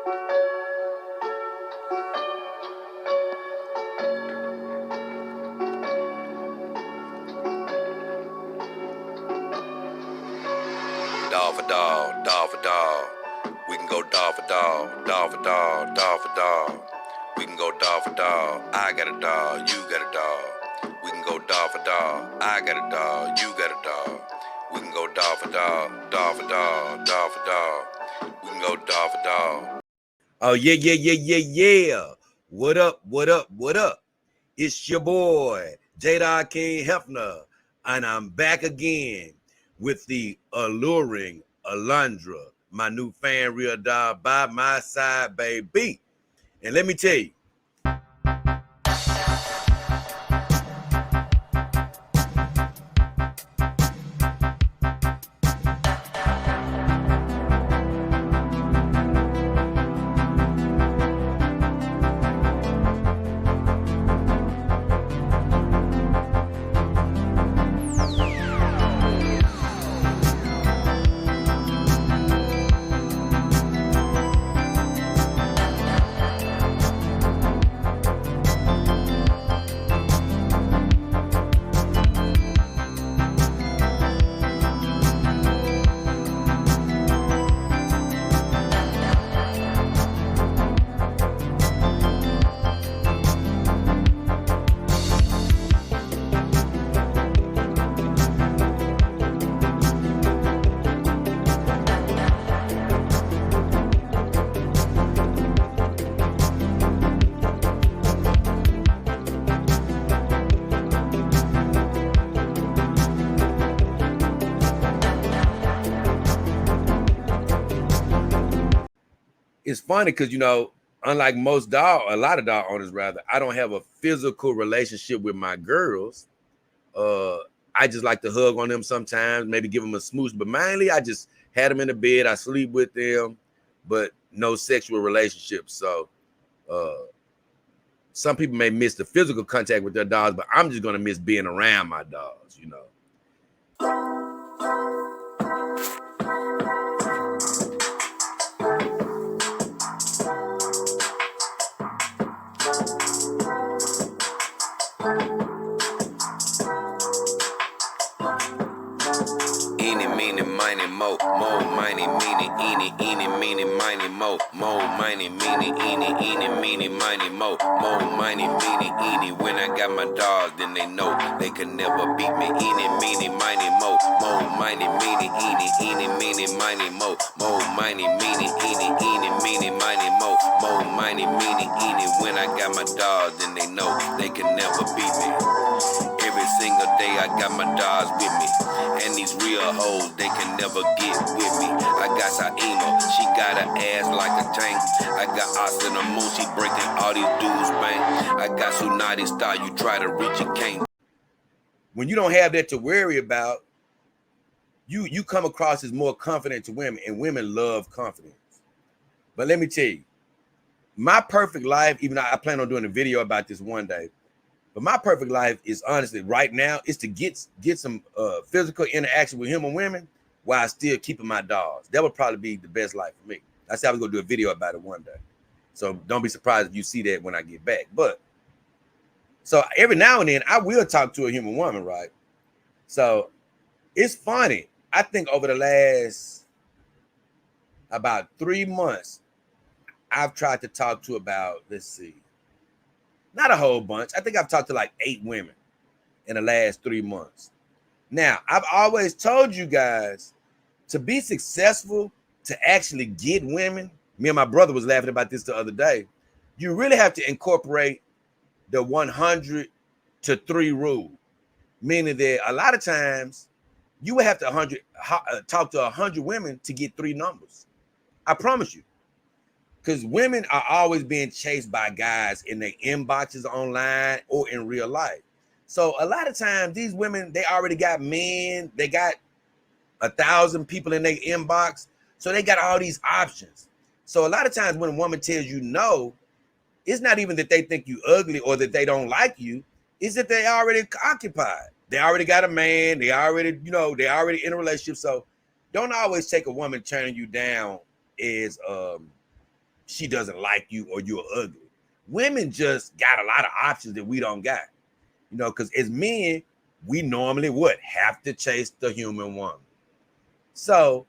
Dog for dog, dog for dog. We can go dog for dog, dog for dog, dog for dog. We can go dog for dog. I got a dog, you got a dog. We can go dog for dog. I got a dog, you got a dog. We can go dog for dog, dog for dog, dog for dog. We can go dog for dog. Oh yeah, yeah, yeah, yeah, yeah. What up, what up, what up? It's your boy, King Hefner, and I'm back again with the alluring Alondra, my new fan real dog by my side, baby. And let me tell you, it's funny because, unlike most a lot of dog owners rather, I don't have a physical relationship with my girls. I just like to hug on them sometimes, maybe give them a smooch, but mainly I just had them in the bed. I sleep with them, but no sexual relationship. So some people may miss the physical contact with their dogs, but I'm just going to miss being around my dogs, Eeny, meeny, miny, mo, miny, meeny, eeny, meeny, miny, mo, miny, meeny, eeny, meeny, miny, mo, miny, meeny, eeny. When I got my dogs, then they know they can never beat me. Eeny, meeny, miny, mo, miny, meeny, eeny, meeny, miny, mo, miny, meeny, eeny, meeny, miny, mo, miny, meeny, eeny. When I got my dogs, then they know they can never beat me. Every single day I got my dogs with me. And these real hoes, they can never get with me. I got Saima, she got an ass like a tank. I got Austin the Moon, she breaking all these dudes' bank. I got Tsunade Star, you try to reach, you can't. When you don't have that to worry about, you come across as more confident to women, and women love confidence. But let me tell you, my perfect life, even though I plan on doing a video about this one day, but my perfect life is honestly right now is to get some physical interaction with human women while still keeping my dogs. That would probably be the best life for me. I said I was gonna do a video about it one day. So don't be surprised if you see that when I get back. But so every now and then I will talk to a human woman, right? So it's funny. I think over the last about 3 months, I've tried to talk to about, let's see, not a whole bunch. I think I've talked to like 8 women in the last 3 months. Now, I've always told you guys to be successful, to actually get women. Me and my brother was laughing about this the other day. You really have to incorporate the 100 to 3 rule, meaning that a lot of times you would have to talk to 100 women to get 3 numbers. I promise you. Because women are always being chased by guys in their inboxes online or in real life. So a lot of times these women, they already got men, they got 1,000 people in their inbox. So they got all these options. So a lot of times when a woman tells you no, it's not even that they think you ugly or that they don't like you. It's that they already occupied. They already got a man. They already, they already in a relationship. So don't always take a woman turning you down as, she doesn't like you or you're ugly. Women just got a lot of options that we don't got, you know, because as men, we normally would have to chase the human woman. So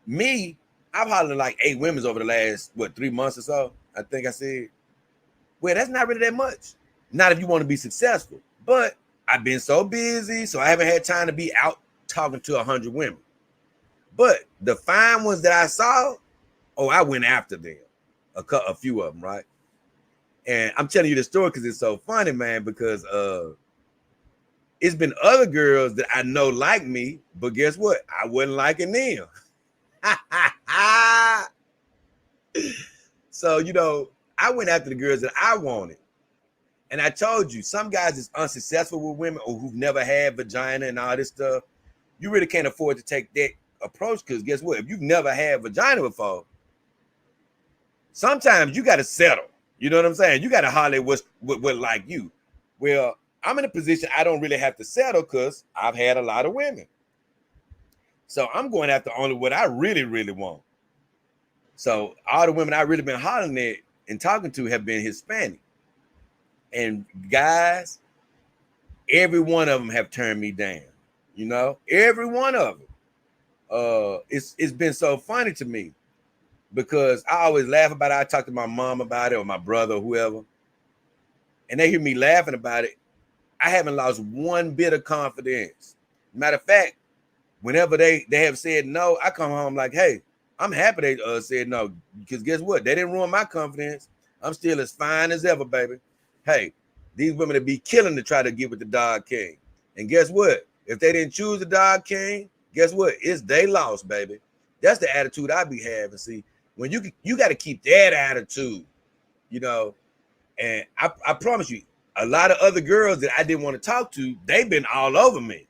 me, I've hollered like 8 women over the last, 3 months or so. I think I said, well, that's not really that much. Not if you want to be successful. But I've been so busy, so I haven't had time to be out talking to 100 women. But the fine ones that I saw, I went after them. A few of them, right? And I'm telling you the story because it's so funny, man, because it's been other girls that I know like me, but guess what? I wasn't liking them. So, you know, I went after the girls that I wanted. And I told you, some guys is unsuccessful with women or who've never had vagina and all this stuff. You really can't afford to take that approach because guess what? If you've never had vagina before, sometimes you got to settle. You know what I'm saying? You got to holler what like you. Well, I'm in a position I don't really have to settle because I've had a lot of women. So I'm going after only what I really, really want. So all the women I've really been hollering at and talking to have been Hispanic. And guys, every one of them have turned me down. You know, every one of them. It's been so funny to me because I always laugh about it. I talk to my mom about it or my brother or whoever, and they hear me laughing about it. I haven't lost one bit of confidence. Matter of fact, whenever they have said no, I come home like, hey, I'm happy they said no because guess what? They didn't ruin my confidence. I'm still as fine as ever, baby. Hey, these women would be killing to try to get with the dog king. And guess what? If they didn't choose the dog king, guess what? It's they lost, baby. That's the attitude I be having. See, when you got to keep that attitude, you know. And I promise you, a lot of other girls that I didn't want to talk to, they've been all over me.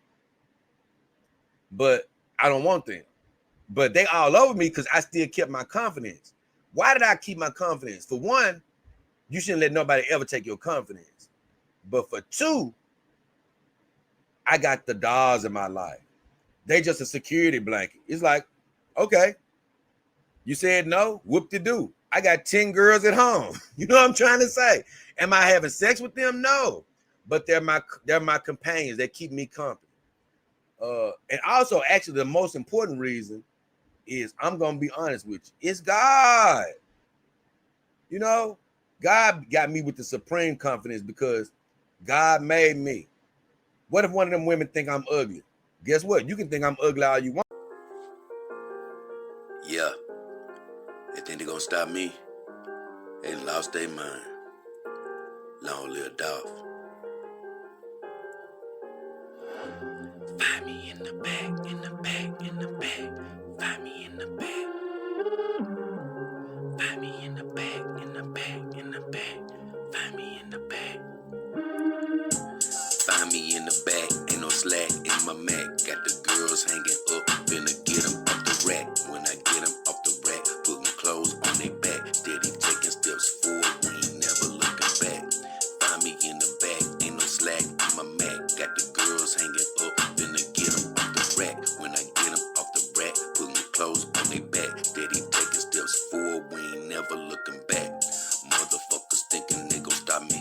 But I don't want them. But they all over me because I still kept my confidence. Why did I keep my confidence? For one, you shouldn't let nobody ever take your confidence. But for two, I got the dolls in my life. They just a security blanket. It's like, okay, you said no, whoop-de-doo. I got 10 girls at home. You know what I'm trying to say? Am I having sex with them? No. But they're my companions. They keep me company. And also, actually, the most important reason is, I'm going to be honest with you, it's God. You know, God got me with the supreme confidence because God made me. What if one of them women think I'm ugly? Guess what? You can think I'm ugly all you want. Yeah, they think they're gonna stop me. They lost their mind. Long live Dolph. Find me in the back, in the back, in the back. Find me in the back. Find me in the back, in the back, in the back. Find me in the back. Find me in the back, ain't no slack in my Mac. Got the girls hanging up, finna get them off the rack. When I get them off the rack, putting clothes on their back. Steady taking steps forward, we ain't never looking back. Find me in the back, ain't no slack in my Mac. Got the girls hanging up, finna get them off the rack. When I get them off the rack, putting clothes on their back. Steady taking steps forward, we ain't never looking back. Motherfuckers thinking they gon' stop me.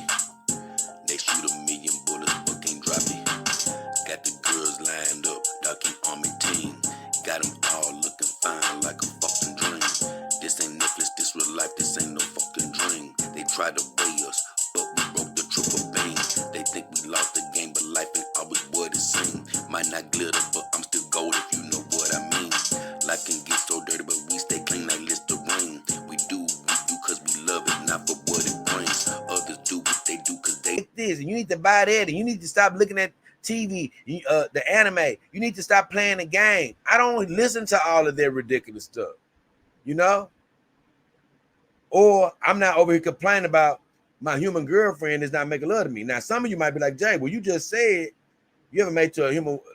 They shoot 1,000,000 bullets, but can't drop me. Got the girls lined up, Docking Army team. Got them all looking fine like a fucking dream. This ain't Netflix, this real life, this ain't no fucking dream. They tried to weigh us, but we broke the triple beam. They think we lost the game, but life ain't always what it seems. Might not glitter, but I'm still gold if you know what I mean. Life can get so dirty, but we stay clean like Listerine. We do cause we love it, not for what it brings. Others do what they do cause they this, and you need to buy that, and you need to stop looking at TV, the anime. You need to stop playing the game. I don't listen to all of their ridiculous stuff, you know? Or I'm not over here complaining about my human girlfriend is not making love to me. Now, some of you might be like, Jay, well, you just said you haven't made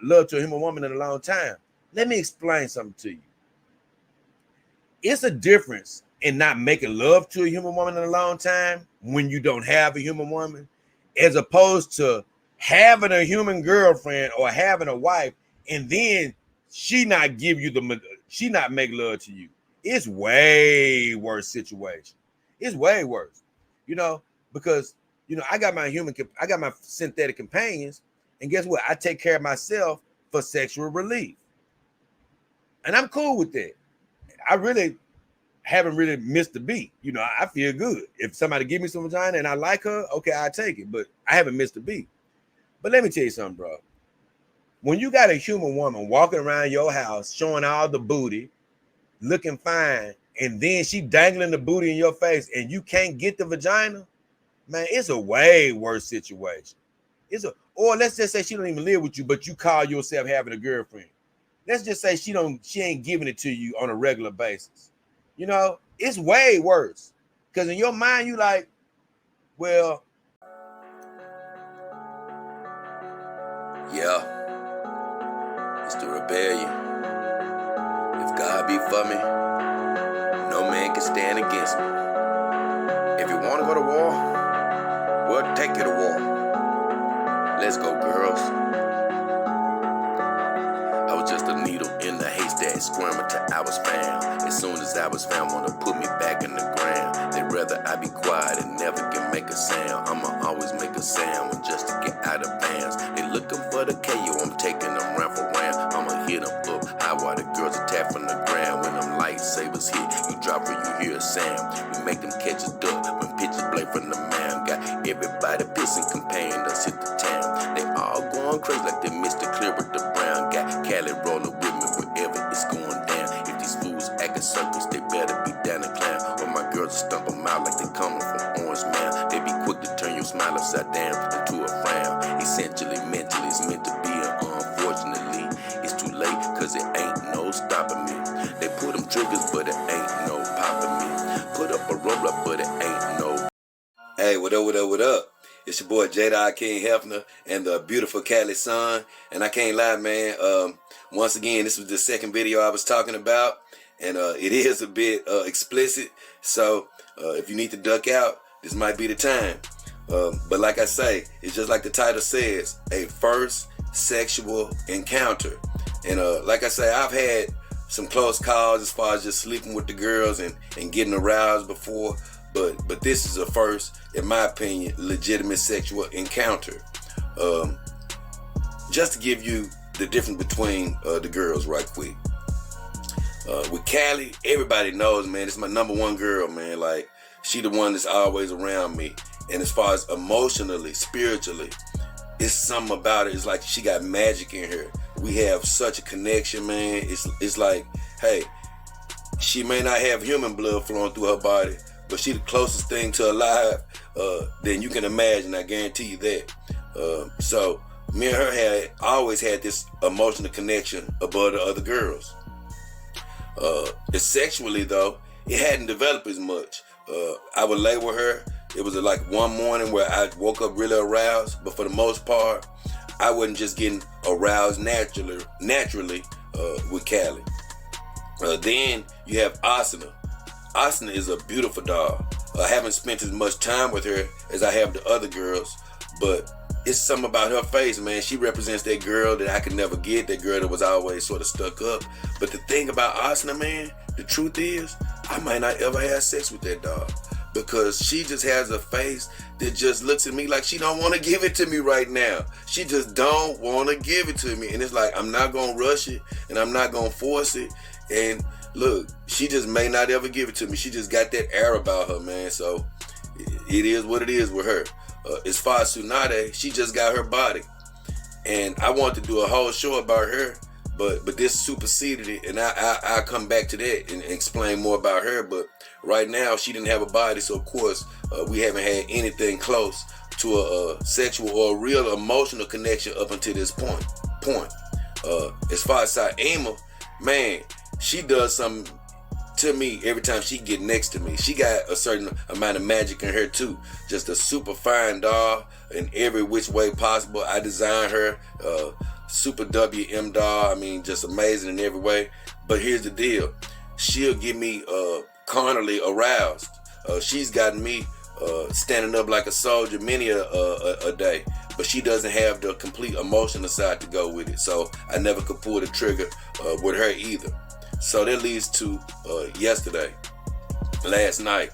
love to a human woman in a long time. Let me explain something to you. It's a difference in not making love to a human woman in a long time when you don't have a human woman, as opposed to having a human girlfriend or having a wife and then she not make love to you. It's way worse situation. It's way worse, because I got my synthetic companions, and guess what? I take care of myself for sexual relief, and I'm cool with that. I really haven't really missed a beat. I feel good. If somebody give me some vagina and I like her, okay, I take it, but I haven't missed a beat. But let me tell you something, bro. When you got a human woman walking around your house showing all the booty, looking fine, and then she dangling the booty in your face and you can't get the vagina, man, it's a way worse situation. Or let's just say she don't even live with you, but you call yourself having a girlfriend. Let's just say she ain't giving it to you on a regular basis. It's way worse. Because in your mind, you like, well, yeah, it's the rebellion. If God be for me, no man can stand against me. If you want to go to war, we'll take you to war. Let's go, girls. I was just a needle in the haystack, squirming till I was found. As soon as I was found, wanna put me back in the ground. They'd rather I be quiet and never can make a sound. I'ma always make a sound just to get out of bounds. They looking for the KO, I'm taking them round for round. I'ma hit them up high while the girls attack from the ground. When them lightsabers hit, you drop where you hear a sound. We make them catch a duck when pitches blade from the mound. Got everybody pissing, comparing us hit the town. They all going crazy like they missed the clear with the brown. Got Cali rolling with me wherever it's going down. If these fools acting circus, they better be down and clown. Or my girls will stump them out like they coming from Orange Mound. They be quick to turn your smile upside down into a frown. Essentially, mentally, it's meant to be, and unfortunately, it's too late, cause it ain't no stopping me. They put them triggers, but it ain't no popping me. Put up a roadblock, but it ain't no. Hey, what up? It's your boy J. King Hefner and the beautiful Cali Sun. And I can't lie, man. Once again, this was the second video I was talking about. And it is a bit explicit. So if you need to duck out, this might be the time. But like I say, it's just like the title says, a first sexual encounter. And like I say, I've had some close calls as far as just sleeping with the girls and getting aroused before. But this is a first, in my opinion, legitimate sexual encounter. Just to give you the difference between the girls right quick. With Callie, everybody knows, man, it's my number one girl, man. Like, she the one that's always around me. And as far as emotionally, spiritually, it's something about it. It's like she got magic in her. We have such a connection, man. It's like, hey, she may not have human blood flowing through her body, but she the closest thing to alive than you can imagine. I guarantee you that. So me and her always had this emotional connection above the other girls. Sexually though, it hadn't developed as much. I would lay with her. It was like one morning where I woke up really aroused, but for the most part, I wasn't just getting aroused naturally with Callie. Then you have Asana. Asana is a beautiful doll. I haven't spent as much time with her as I have the other girls, but it's something about her face, man. She represents that girl that I could never get, that girl that was always sort of stuck up. But the thing about Asana, man, the truth is, I might not ever have sex with that doll, because she just has a face that just looks at me like she don't want to give it to me right now. She just don't want to give it to me. And it's like, I'm not going to rush it and I'm not going to force it. And look, she just may not ever give it to me. She just got that air about her, man. So it is what it is with her. As far as Tsunade, she just got her body. And I want to do a whole show about her, but this superseded it. And I'll come back to that and explain more about her. But right now, she didn't have a body. So, of course, we haven't had anything close to a sexual or a real emotional connection up until this point. As far as Saima, man, she does something to me every time she get next to me. She got a certain amount of magic in her too. Just a super fine doll in every which way possible. I designed her super WM doll. I mean, just amazing in every way. But here's the deal. She'll get me carnally aroused. She's gotten me standing up like a soldier many a day. But she doesn't have the complete emotional side to go with it. So I never could pull the trigger with her either. So that leads to last night.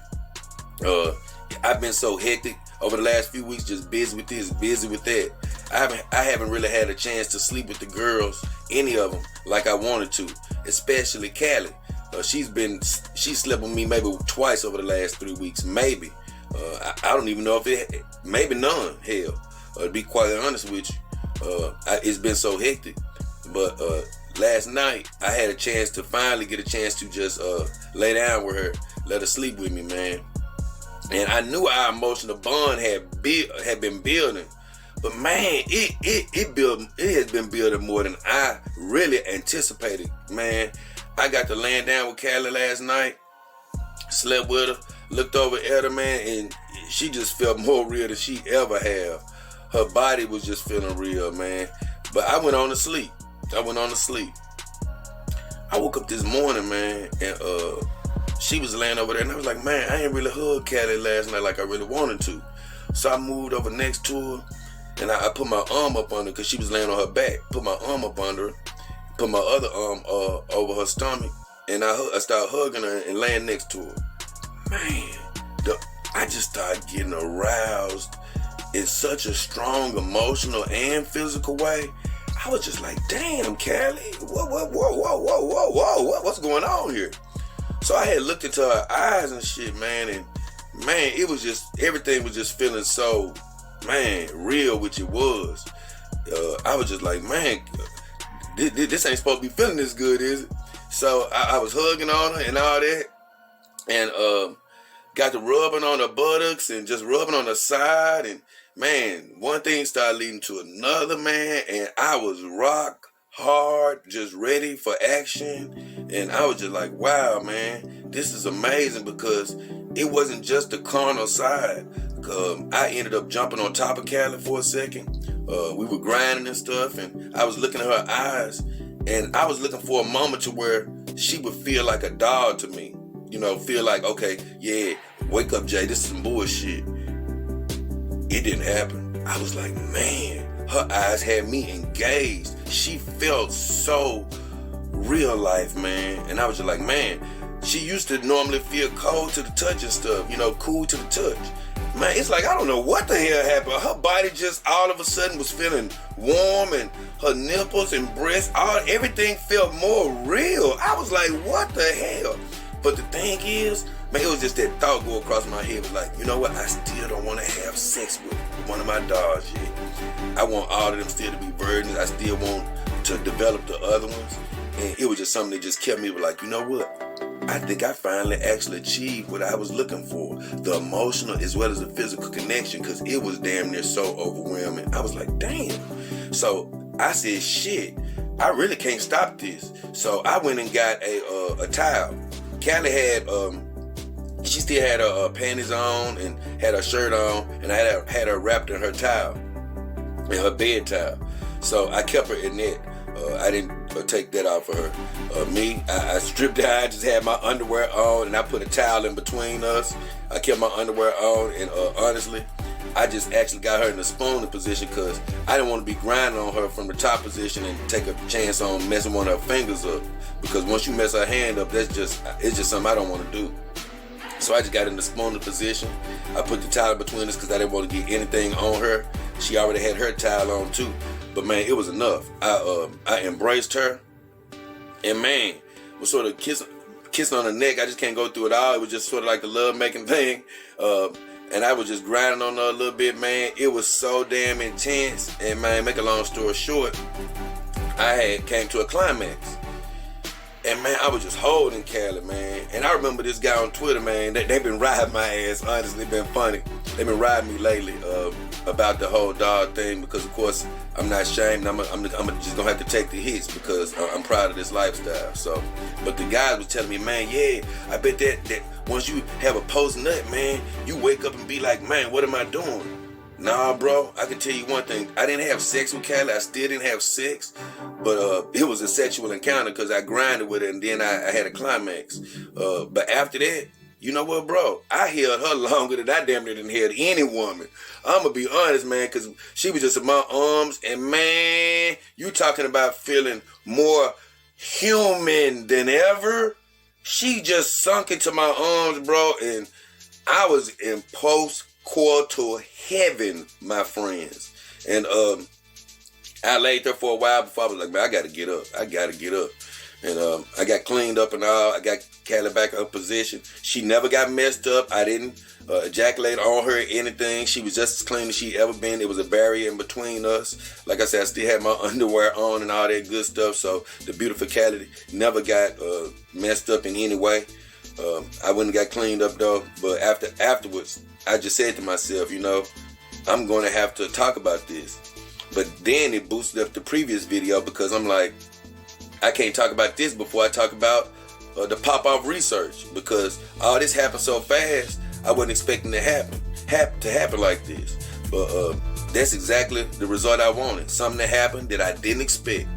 I've been so hectic over the last few weeks, just busy with this, busy with that. I haven't really had a chance to sleep with the girls, any of them, like I wanted to, especially Callie. She slept with me maybe twice over the last 3 weeks, maybe. I don't even know if maybe none, hell. To be quite honest with you, it's been so hectic. But last night, I had a chance to finally get a chance to just lay down with her, let her sleep with me, man. And I knew our emotional bond had been building. But man, it has been building more than I really anticipated, man. I got to laying down with Callie last night, slept with her, looked over at her, man, and she just felt more real than she ever have. Her body was just feeling real, man. But I went on to sleep. I woke up this morning, man, and she was laying over there, and I was like, man, I ain't really hugged Callie last night like I really wanted to. So I moved over next to her, and I put my arm up under her because she was laying on her back. Put my arm up under her, put my other arm over her stomach, and I started hugging her and laying next to her. Man, I just started getting aroused in such a strong emotional and physical way. I was just like, damn, Callie, what's going on here? So I had looked into her eyes and shit, man, and man, it was just, everything was just feeling so, man, real, which it was. I was just like, man, this ain't supposed to be feeling this good, is it? So I was hugging on her and all that, and got to rubbing on her buttocks and just rubbing on her side, and man, one thing started leading to another, man, and I was rock hard, just ready for action. And I was just like, wow, man, this is amazing, because it wasn't just the carnal side. I ended up jumping on top of Callie for a second. We were grinding and stuff, and I was looking at her eyes, and I was looking for a moment to where she would feel like a dog to me. You know, feel like, okay, yeah, wake up, Jay, this is some bullshit. It didn't happen. I was like, man, her eyes had me engaged. She felt so real life, man. And I was just like, man, she used to normally feel cold to the touch and stuff, you know, cool to the touch. Man, it's like, I don't know what the hell happened. Her body just all of a sudden was feeling warm, and her nipples and breasts, everything felt more real. I was like, what the hell? But the thing is, man, it was just that thought go across my head. It was like, you know what? I still don't want to have sex with one of my dogs yet. I want all of them still to be virgins. I still want to develop the other ones. And it was just something that just kept me like, you know what? I think I finally actually achieved what I was looking for. The emotional as well as the physical connection, because it was damn near so overwhelming. I was like, damn. So I said, shit, I really can't stop this. So I went and got a towel. Callie had, she still had her panties on and had her shirt on, and I had her wrapped in her towel, in her bed towel. So I kept her in that. I didn't take that out for her. I stripped her. I just had my underwear on, and I put a towel in between us. I kept my underwear on, and honestly, I just actually got her in the spooning position because I didn't want to be grinding on her from the top position and take a chance on messing one of her fingers up. Because once you mess her hand up, it's just something I don't want to do. So I just got in the spooning position. I put the towel between us because I didn't want to get anything on her. She already had her towel on too. But man, it was enough. I embraced her, and man, was sort of kissing on her neck. I just can't go through it all. It was just sort of like the love making thing. And I was just grinding on her a little bit, man. It was so damn intense. And man, make a long story short, I came to a climax. And man, I was just holding Callie, man. And I remember this guy on Twitter, man. They've been riding my ass. Honestly, been funny. They've been riding me lately about the whole dog thing, because of course I'm not ashamed. I'm just gonna have to take the hits because I'm proud of this lifestyle. So, but the guys was telling me, man, yeah, I bet that once you have a post nut, man, you wake up and be like, man, what am I doing? Nah, bro, I can tell you one thing. I didn't have sex with Callie. I still didn't have sex. But it was a sexual encounter because I grinded with her, and then I had a climax. But after that, you know what, bro? I held her longer than I damn near didn't held any woman. I'm going to be honest, man, because she was just in my arms. And, man, you talking about feeling more human than ever. She just sunk into my arms, bro, and I was in post-coital heaven, my friends. And I laid there for a while before I was like, man, I gotta get up. And I got cleaned up and all. I got Callie back in her position. She never got messed up. I didn't ejaculate on her or anything. She was just as clean as she ever been. There was a barrier in between us. Like I said, I still had my underwear on and all that good stuff. So the beautiful Callie never got messed up in any way. I wouldn't got cleaned up though. But afterwards, I just said to myself, you know, I'm going to have to talk about this. But then it boosted up the previous video because I'm like, I can't talk about this before I talk about the pop-off research, because all this happened so fast. I wasn't expecting it to happen like this. But that's exactly the result I wanted. Something that happened that I didn't expect.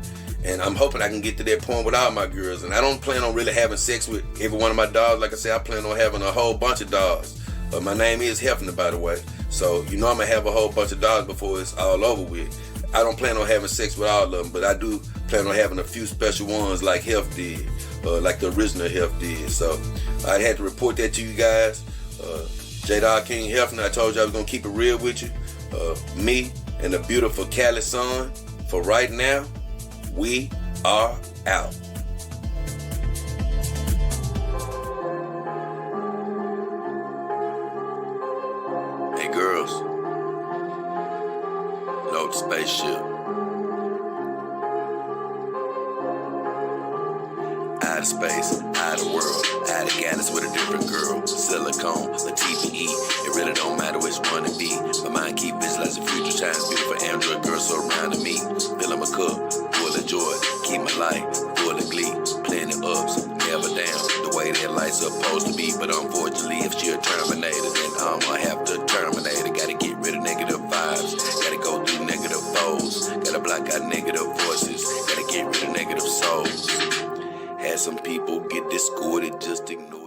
And I'm hoping I can get to that point with all my girls. And I don't plan on really having sex with every one of my dogs. Like I said, I plan on having a whole bunch of dogs. My name is Hefner, by the way. So you know I'm going to have a whole bunch of dogs before it's all over with. I don't plan on having sex with all of them, but I do plan on having a few special ones like Hef did, like the original Hef did. So I had to report that to you guys. J-Dog King Hefner, I told you I was going to keep it real with you. Me and the beautiful Callie son, for right now, we are out. Hey girls, load the spaceship. Out of space, out of world, out of galaxy with a different girl. Silicone, a TPE, it really don't matter which one it be. My mind keep visualizing future times, beautiful android girls surrounding me. Filling my cup, full of joy, keep my life full of glee. Plenty ups, never down, the way that life's supposed to be. But unfortunately, if you're a terminator, then I'ma have to terminate it. Gotta get rid of negative vibes, gotta go through negative foes, gotta block out negative voices, gotta get rid of negative souls. Had some people get discorded, just ignore.